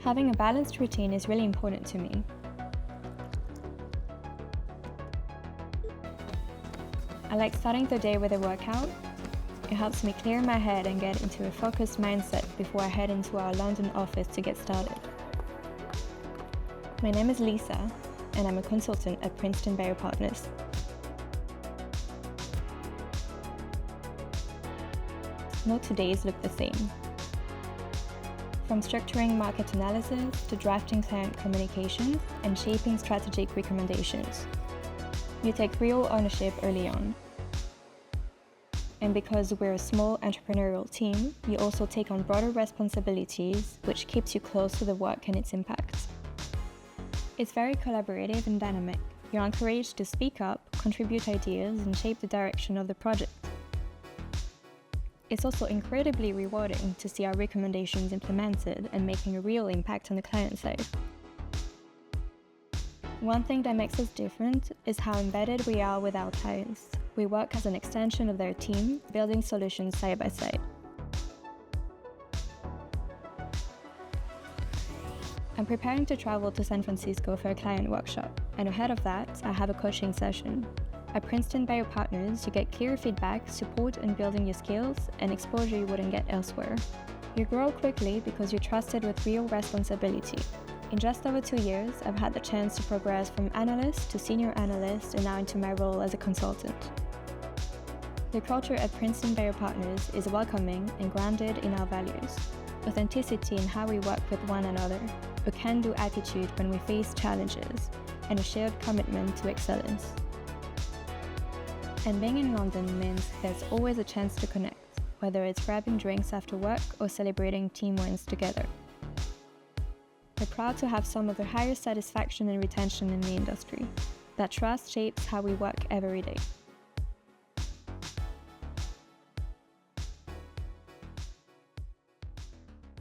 Having a balanced routine is really important to me. I like starting the day with a workout. It helps me clear my head and get into a focused mindset before I head into our London office to get started. My name is Lisa, and I'm a consultant at Princeton Biopartners. No two days look the same. From structuring market analysis to drafting client communications and shaping strategic recommendations. You take real ownership early on. And because we're a small entrepreneurial team, you also take on broader responsibilities, which keeps you close to the work and its impacts. It's very collaborative and dynamic. You're encouraged to speak up, contribute ideas, and shape the direction of the project. It's also incredibly rewarding to see our recommendations implemented and making a real impact on the client side. One thing that makes us different is how embedded we are with our clients. We work as an extension of their team, building solutions side by side. I'm preparing to travel to San Francisco for a client workshop, and ahead of that, I have a coaching session. At Princeton Biopartners, you get clear feedback, support in building your skills, and exposure you wouldn't get elsewhere. You grow quickly because you're trusted with real responsibility. In just over 2 years, I've had the chance to progress from analyst to senior analyst and now into my role as a consultant. The culture at Princeton Biopartners is welcoming and grounded in our values. Authenticity in how we work with one another, a can-do attitude when we face challenges, and a shared commitment to excellence. And being in London means there's always a chance to connect, whether it's grabbing drinks after work or celebrating team wins together. We're proud to have some of the highest satisfaction and retention in the industry. That trust shapes how we work every day.